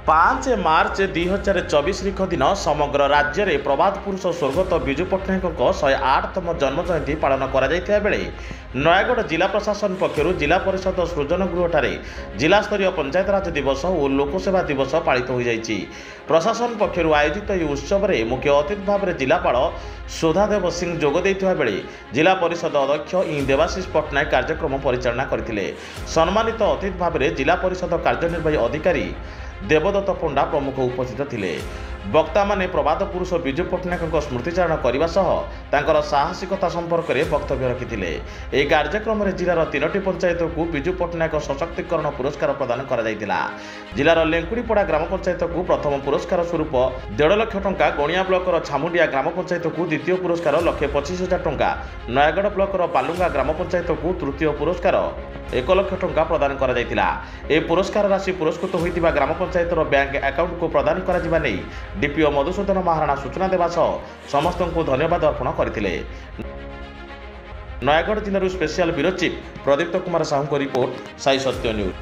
5 March 2024 दिन समग्र राज्य में प्रभात पुरुष स्वर्गत विजु पट्टनायक 108तम जन्म जयंती पालन कर नयागढ़ जिला प्रशासन पक्षर जिला परिषद सृजन गृह जिला स्तरीय पंचायतराज दिवस और लोकसेवा दिवस पालित हो जाएगी। प्रशासन पक्षर आयोजित यह उत्सव में मुख्य अतिथि भाव में जिलापाल सुधादेव सिंह जोग देइथिबा बेले जिला परिषद अध्यक्ष देवाशीष पट्टनायक कार्यक्रम परिचालना करथिले। सम्मानित अतिथि भाव में जिला परिषद कार्यनिर्वाही अधिकारी देवदत्त पंडा प्रमुख उपस्थित थिले। वक्ता माने प्रभात पुरुष विजु पट्टनायक स्मृतिचारण करने सह साहसिकता संपर्क में वक्तव्य रखिथिले। यह कार्यक्रम में जिलार 3टी पंचायत को विजु पट्टनायक सशक्तिकरण पुरस्कार प्रदान करा जायतिला। जिलार लेंकुड़ीपड़ा ग्राम पंचायत को प्रथम पुरस्कार स्वरूप 1.5 लाख टंका, गणिया ब्लॉकर छामुंडिया ग्राम पंचायत को द्वितीय पुरस्कार 1,25,000 टंका, नयागढ़ ब्लॉकर बालुंगा ग्राम पंचायत को तृतीय पुरस्कार 1 लाख टंका प्रदान करा जायतिला। ए पुरस्कार राशि पुरस्कृत होइतिबा ग्राम पंचायतर बैंक अकाउंट को प्रदान करा जिबा नै डीपीओ मधुसूदन महाराणा सूचना देवा सह समस्त को धन्यवाद अर्पण करथिले। नयागढ़ जिलूर स्पेशल ब्यूरो चीफ प्रदीप्त कुमार साहू को रिपोर्ट साई सत्य न्यूज।